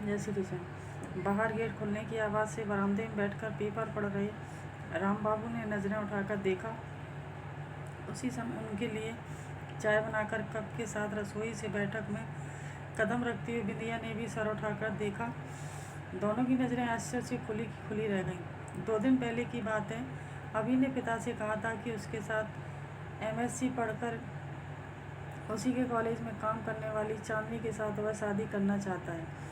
जैसी तुझे। बाहर गेट खुलने की आवाज़ से बरामदे में बैठकर पेपर पढ़ रहे राम बाबू ने नज़रें उठाकर देखा। उसी समय उनके लिए चाय बनाकर कप के साथ रसोई से बैठक में कदम रखती हुई बिंदिया ने भी सर उठाकर देखा। दोनों की नज़रें आश्चर्य से खुली रह गईं। 2 दिन पहले की बात है। अभी ने पिता से कहा था कि उसके साथ एमएससी पढ़कर उसी के कॉलेज में काम करने वाली चांदनी के साथ वह शादी करना चाहता है।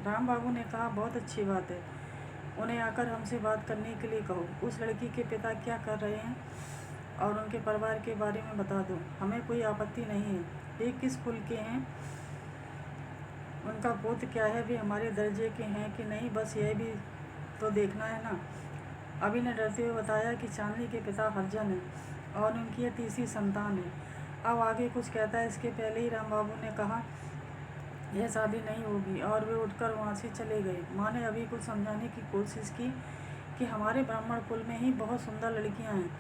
राम बाबू ने कहा, बहुत अच्छी बात है, उन्हें आकर हमसे बात करने के लिए कहो। उस लड़की के पिता क्या कर रहे हैं और उनके परिवार के बारे में बता दो, हमें कोई आपत्ति नहीं है। वे किस कुल के हैं, उनका गोत्र क्या है, वे हमारे दर्जे के हैं कि नहीं, बस यह भी तो देखना है ना। अभी ने डरते हुए बताया कि चांदनी के पिता हरिजन हैं और उनकी यह तीसरी संतान है। अब आगे कुछ कहता है, इसके पहले ही राम बाबू ने कहा यह शादी नहीं होगी और वे उठकर वहाँ से चले गए। माँ ने अभी कुछ समझाने की कोशिश की कि हमारे ब्राह्मण कुल में ही बहुत सुंदर लड़कियाँ हैं,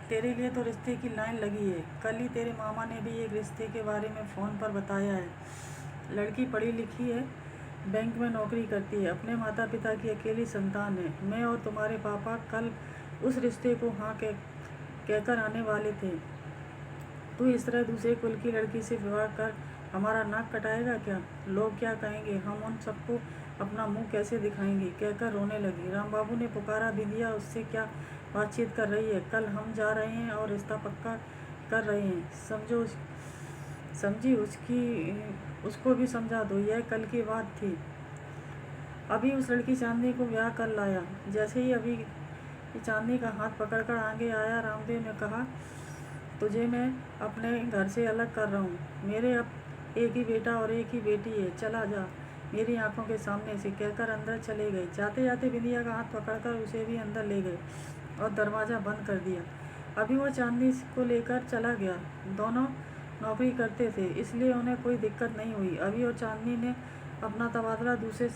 तेरे लिए तो रिश्ते की लाइन लगी है। कल ही तेरे मामा ने भी एक रिश्ते के बारे में फ़ोन पर बताया है। लड़की पढ़ी लिखी है, बैंक में नौकरी करती है, अपने माता पिता की अकेली संतान है। मैं और तुम्हारे पापा कल उस रिश्ते को हाँ कहकर आने वाले थे। तू इस तरह दूसरे कुल की लड़की से विवाह कर हमारा नाक कटाएगा क्या? लोग क्या कहेंगे? हम उन सबको अपना मुंह कैसे दिखाएंगे? कहकर रोने लगी। राम बाबू ने पुकारा, बिंदिया, उससे क्या बातचीत कर रही है? कल हम जा रहे हैं और रिश्ता पक्का कर रहे हैं, समझी? उसको भी समझा दो, यह कल की बात थी। अभी उस लड़की चांदनी को ब्याह कर लाया। जैसे ही अभी चांदनी का हाथ पकड़कर आगे आया, रामदेव ने कहा, तुझे मैं अपने घर से अलग कर रहा हूँ। मेरे अब एक ही बेटा और एक ही बेटी है, चला जा मेरी आंखों के सामने से, कहकर अंदर चले गए। जाते जाते बिंदिया का हाथ पकड़कर उसे भी अंदर ले गए और दरवाज़ा बंद कर दिया। अभी वो चांदनी को लेकर चला गया। दोनों नौकरी करते थे, इसलिए उन्हें कोई दिक्कत नहीं हुई। अभी और चांदनी ने अपना तबादला दूसरे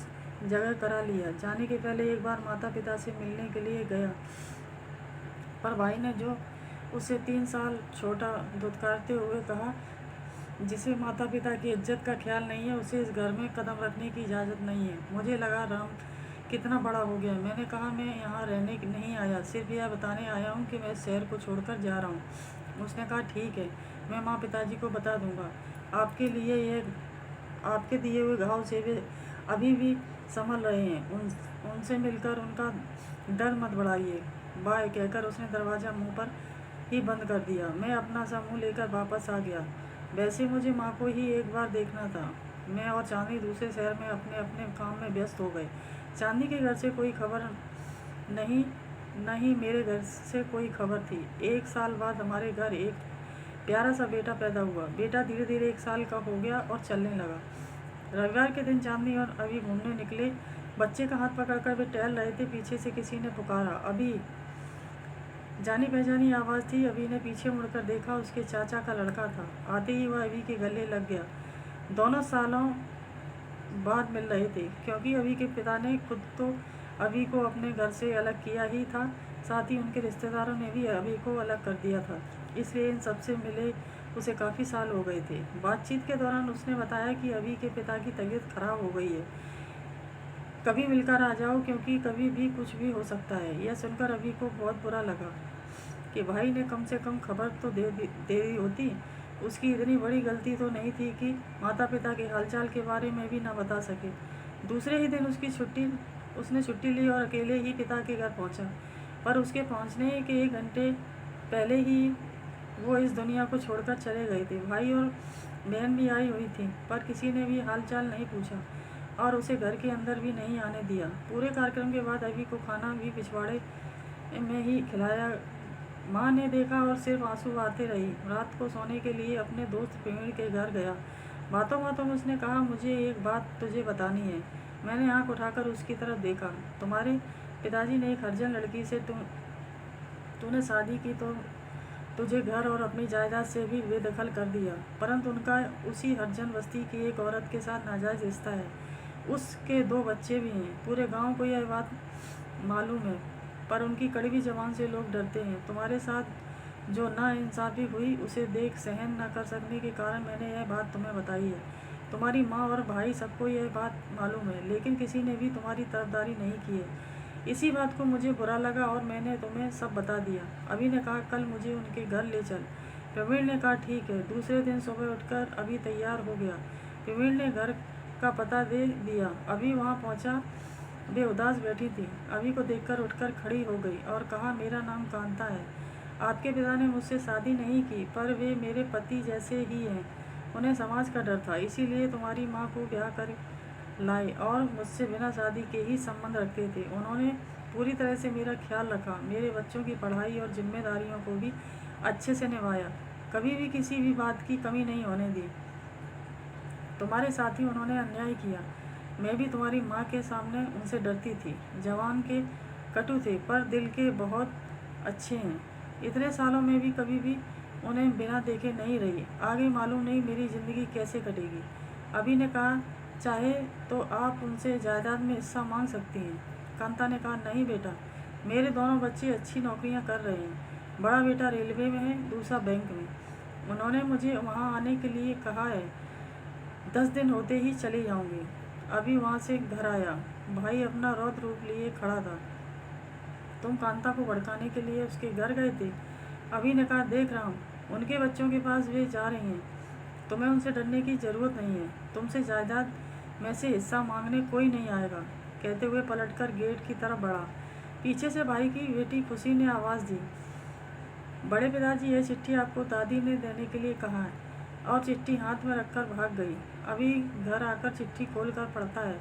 जगह करा लिया। जाने के पहले एक बार माता पिता से मिलने के लिए गया, पर भाई ने जो उससे 3 साल छोटा दुत्कारते हुए कहा, जिसे माता पिता की इज्जत का ख्याल नहीं है, उसे इस घर में कदम रखने की इजाज़त नहीं है। मुझे लगा राम कितना बड़ा हो गया। मैंने कहा, मैं यहाँ रहने नहीं आया, सिर्फ यह बताने आया हूँ कि मैं इस शहर को छोड़कर जा रहा हूँ। उसने कहा, ठीक है, मैं माँ पिताजी को बता दूँगा। आपके दिए हुए घाव से वे अभी भी संभल रहे हैं। उनसे मिलकर उनका डर मत बढ़ाइए। बाय, कहकर उसने दरवाज़ा मुँह पर ही बंद कर दिया। मैं अपना सा मुँह लेकर वापस आ गया। वैसे मुझे माँ को ही एक बार देखना था। मैं और चांदनी दूसरे शहर में अपने अपने काम में व्यस्त हो गए। चांदनी के घर से कोई खबर नहीं मेरे घर से कोई खबर थी। 1 साल बाद हमारे घर एक प्यारा सा बेटा पैदा हुआ। बेटा धीरे धीरे 1 साल का हो गया और चलने लगा। रविवार के दिन चांदनी और अभी घूमने निकले। बच्चे का हाथ पकड़कर वे टहल रहे थे। पीछे से किसी ने पुकारा, अभी। जानी पहचानी आवाज़ थी। अभी ने पीछे मुड़कर देखा, उसके चाचा का लड़का था। आते ही वह अभी के गले लग गया। दोनों सालों बाद मिल रहे थे, क्योंकि अभी के पिता ने खुद तो अभी को अपने घर से अलग किया ही था, साथ ही उनके रिश्तेदारों ने भी अभी को अलग कर दिया था। इसलिए इन सबसे मिले उसे काफ़ी साल हो गए थे। बातचीत के दौरान उसने बताया कि अभी के पिता की तबीयत खराब हो गई है, कभी मिलकर आ जाओ, क्योंकि कभी भी कुछ भी हो सकता है। यह सुनकर अभी को बहुत बुरा लगा कि भाई ने कम से कम खबर तो दे दी होती। उसकी इतनी बड़ी गलती तो नहीं थी कि माता पिता के हालचाल के बारे में भी ना बता सके। दूसरे ही दिन उसने छुट्टी ली और अकेले ही पिता के घर पहुंचा। पर उसके पहुंचने के 1 घंटे पहले ही वो इस दुनिया को छोड़कर चले गए थे। भाई और बहन भी आई हुई थी, पर किसी ने भी हालचाल नहीं पूछा और उसे घर के अंदर भी नहीं आने दिया। पूरे कार्यक्रम के बाद अभी को खाना भी पिछवाड़े में ही खिलाया। माँ ने देखा और सिर्फ आंसू आते रही। रात को सोने के लिए अपने दोस्त प्रवीण के घर गया। बातों बातों में उसने कहा, मुझे एक बात तुझे बतानी है। मैंने आंख उठाकर उसकी तरफ देखा। तुम्हारे पिताजी ने एक हरिजन लड़की से तूने शादी की तो तुझे घर और अपनी जायदाद से भी बेदखल कर दिया, परंतु उनका उसी हरिजन बस्ती की एक औरत के साथ नाजायज़ रिश्ता है। उसके 2 बच्चे भी हैं। पूरे गांव को यह बात मालूम है, पर उनकी कड़वी जबान से लोग डरते हैं। तुम्हारे साथ जो नाइंसाफ़ी हुई, उसे देख सहन न कर सकने के कारण मैंने यह बात तुम्हें बताई है। तुम्हारी माँ और भाई सबको यह बात मालूम है, लेकिन किसी ने भी तुम्हारी तरफदारी नहीं की है। इसी बात को मुझे बुरा लगा और मैंने तुम्हें सब बता दिया। अभी ने कहा, कल मुझे उनके घर ले चल। प्रवीण ने कहा, ठीक है। दूसरे दिन सुबह उठकर अभी तैयार हो गया। प्रवीण ने घर का पता दे दिया। अभी वहाँ पहुँचा। वे उदास बैठी थी। अभी को देखकर उठकर खड़ी हो गई और कहा, मेरा नाम कांता है। आपके पिता ने मुझसे शादी नहीं की, पर वे मेरे पति जैसे ही हैं। उन्हें समाज का डर था, इसीलिए तुम्हारी माँ को ब्याह कर लाए और मुझसे बिना शादी के ही संबंध रखते थे। उन्होंने पूरी तरह से मेरा ख्याल रखा, मेरे बच्चों की पढ़ाई और जिम्मेदारियों को भी अच्छे से निभाया, कभी भी किसी भी बात की कमी नहीं होने दी। तुम्हारे साथ ही उन्होंने अन्याय किया। मैं भी तुम्हारी माँ के सामने उनसे डरती थी। जवान के कटु थे, पर दिल के बहुत अच्छे हैं। इतने सालों में भी कभी भी उन्हें बिना देखे नहीं रही। आगे मालूम नहीं मेरी ज़िंदगी कैसे कटेगी। अभी ने कहा, चाहे तो आप उनसे जायदाद में हिस्सा मांग सकती हैं। कांता ने कहा, नहीं बेटा, मेरे दोनों बच्चे अच्छी नौकरियां कर रहे हैं। बड़ा बेटा रेलवे में है, दूसरा बैंक में। उन्होंने मुझे वहां आने के लिए कहा है। 10 दिन होते ही चले जाऊंगी। अभी वहां से घर आया। भाई अपना रौद्र रूप लिए खड़ा था। तुम कांता को भड़काने के लिए उसके घर गए थे? अभी ने कहा, देख राम, उनके बच्चों के पास वे जा रही हैं। तुम्हें उनसे डरने की ज़रूरत नहीं है। तुमसे जायदाद में से हिस्सा मांगने कोई नहीं आएगा। कहते हुए पलटकर गेट की तरफ बढ़ा। पीछे से भाई की बेटी खुशी ने आवाज़ दी, बड़े पिताजी, यह चिट्ठी आपको दादी ने देने के लिए कहा है। और चिट्ठी हाथ में रखकर भाग गई। अभी घर आकर चिट्ठी खोलकर पढ़ता है।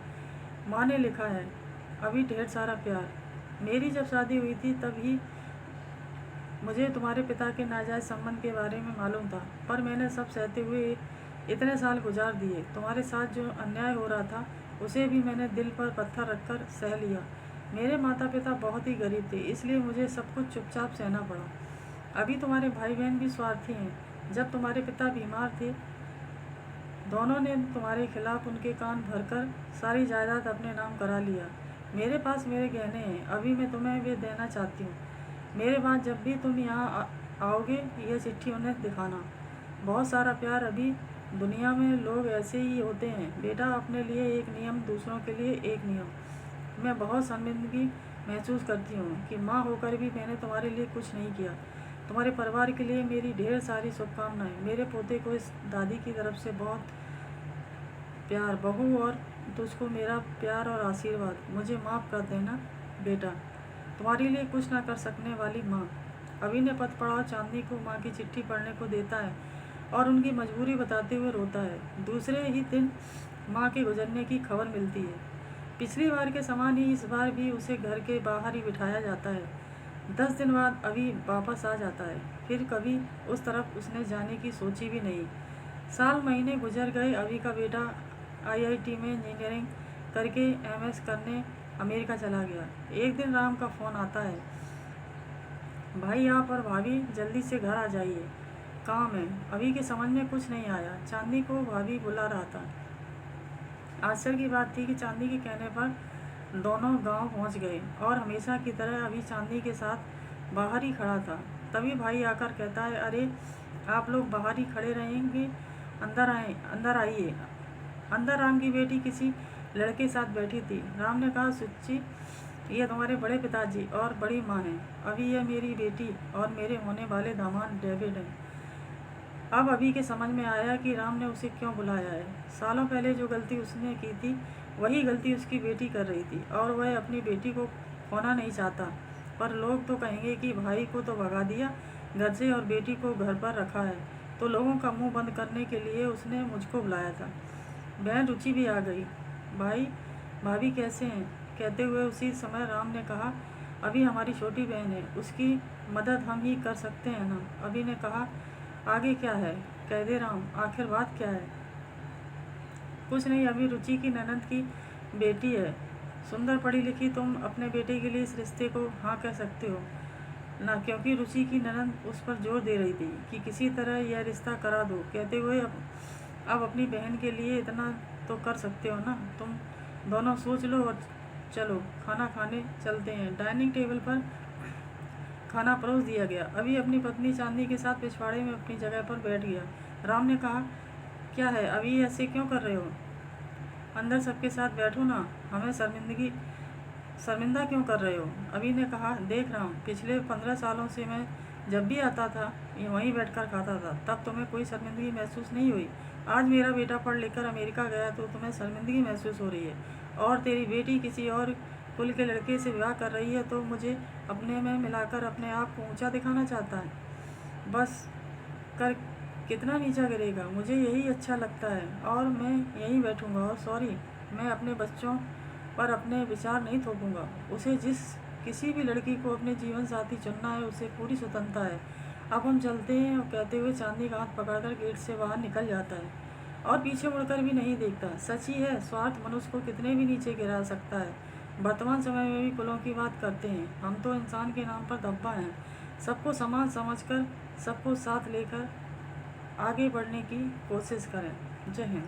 माँ ने लिखा है, अभी ढेर सारा प्यार। मेरी जब शादी हुई थी तभी मुझे तुम्हारे पिता के नाजायज़ संबंध के बारे में मालूम था, पर मैंने सब सहते हुए इतने साल गुजार दिए। तुम्हारे साथ जो अन्याय हो रहा था उसे भी मैंने दिल पर पत्थर रखकर सह लिया। मेरे माता पिता बहुत ही गरीब थे, इसलिए मुझे सब कुछ चुपचाप सहना पड़ा। अभी तुम्हारे भाई बहन भी स्वार्थी हैं। जब तुम्हारे पिता बीमार थे, दोनों ने तुम्हारे खिलाफ उनके कान भरकर सारी जायदाद अपने नाम करा लिया। मेरे पास मेरे गहने हैं, अभी मैं तुम्हें वे देना चाहती हूँ। मेरे बाद जब भी तुम यहाँ आओगे, यह चिट्ठी उन्हें दिखाना। बहुत सारा प्यार। अभी दुनिया में लोग ऐसे ही होते हैं बेटा, अपने लिए एक नियम, दूसरों के लिए एक नियम। मैं बहुत शर्मिंदगी महसूस करती हूँ कि माँ होकर भी मैंने तुम्हारे लिए कुछ नहीं किया। तुम्हारे परिवार के लिए मेरी ढेर सारी शुभकामनाएं। मेरे पोते को इस दादी की तरफ से बहुत प्यार। बहू, और तुझको मेरा प्यार और आशीर्वाद। मुझे माफ़ कर देना बेटा, तुम्हारे लिए कुछ ना कर सकने वाली माँ। अभी ने पथ पड़ाव चांदनी को माँ की चिट्ठी पढ़ने को देता है और उनकी मजबूरी बताते हुए रोता है। दूसरे ही दिन माँ के गुजरने की खबर मिलती है। पिछली बार के समान ही इस बार भी उसे घर के बाहर ही बिठाया जाता है। 10 दिन बाद अभी वापस आ जाता है। फिर कभी उस तरफ उसने जाने की सोची भी नहीं। साल महीने गुजर गए। अभी का बेटा IIT में इंजीनियरिंग करके MS करने अमेरिका चला गया। एक दिन राम का फ़ोन आता है, भाई आप और भाभी जल्दी से घर आ जाइए, काम है। अभी के समझ में कुछ नहीं आया। चांदनी को भाभी बुला रहा था। आश्चर्य की बात थी कि चांदनी के कहने पर दोनों गांव पहुंच गए और हमेशा की तरह अभी चांदनी के साथ बाहर ही खड़ा था। तभी भाई आकर कहता है, अरे आप लोग बाहर ही खड़े रहेंगे, अंदर आइए। अंदर राम की बेटी किसी लड़के के साथ बैठी थी। राम ने कहा, सुच्ची, ये तुम्हारे बड़े पिताजी और बड़ी माँ हैं। अभी यह मेरी बेटी और मेरे होने वाले दामाद डेविड हैं। अब अभी के समझ में आया कि राम ने उसे क्यों बुलाया है। सालों पहले जो गलती उसने की थी वही गलती उसकी बेटी कर रही थी और वह अपनी बेटी को खोना नहीं चाहता। पर लोग तो कहेंगे कि भाई को तो भगा दिया घर से और बेटी को घर पर रखा है, तो लोगों का मुंह बंद करने के लिए उसने मुझको बुलाया था। बहन रुचि भी आ गई। भाई भाभी कैसे हैं? कहते हुए उसी समय राम ने कहा, अभी हमारी छोटी बहन है, उसकी मदद हम ही कर सकते हैं ना। अभी ने कहा, आगे क्या है? कह दे राम, आखिर बात क्या है? कुछ नहीं, अभी रुचि की ननद की बेटी है, सुंदर पढ़ी लिखी। तुम अपने बेटे के लिए इस रिश्ते को हाँ कह सकते हो ना, क्योंकि रुचि की ननद उस पर जोर दे रही थी कि किसी तरह यह रिश्ता करा दो। कहते हुए अब अपनी बहन के लिए इतना तो कर सकते हो ना। तुम दोनों सोच लो और चलो खाना खाने चलते हैं। डाइनिंग टेबल पर खाना परोस दिया गया। अभी अपनी पत्नी चांदनी के साथ पिछवाड़े में अपनी जगह पर बैठ गया। राम ने कहा, क्या है, अभी ऐसे क्यों कर रहे हो? अंदर सबके साथ बैठो ना, हमें शर्मिंदा क्यों कर रहे हो? अभी ने कहा, देख रहा हूँ, पिछले 15 सालों से मैं जब भी आता था ये वहीं बैठकर खाता था, तब तुम्हें कोई शर्मिंदगी महसूस नहीं हुई। आज मेरा बेटा पढ़ लिख कर अमेरिका गया तो तुम्हें शर्मिंदगी महसूस हो रही है, और तेरी बेटी किसी और कुल के लड़के से विवाह कर रही है तो मुझे अपने में मिलाकर अपने आप को ऊंचा दिखाना चाहता है। बस कर कितना नीचा गिरेगा, मुझे यही अच्छा लगता है और मैं यहीं बैठूंगा। और सॉरी, मैं अपने बच्चों पर अपने विचार नहीं थोपूंगा। उसे जिस किसी भी लड़की को अपने जीवन साथी चुनना है उसे पूरी स्वतंत्रता है। अब हम चलते हैं। और कहते हुए चांदी का हाथ पकड़कर गेट से बाहर निकल जाता है और पीछे मुड़कर भी नहीं देखता। सच ही है, स्वार्थ मनुष्य को कितने भी नीचे गिरा सकता है। वर्तमान समय में भी कुलों की बात करते हैं, हम तो इंसान के नाम पर धब्बा हैं। सबको समान समझकर, सबको साथ लेकर आगे बढ़ने की कोशिश करें। जय हिंद।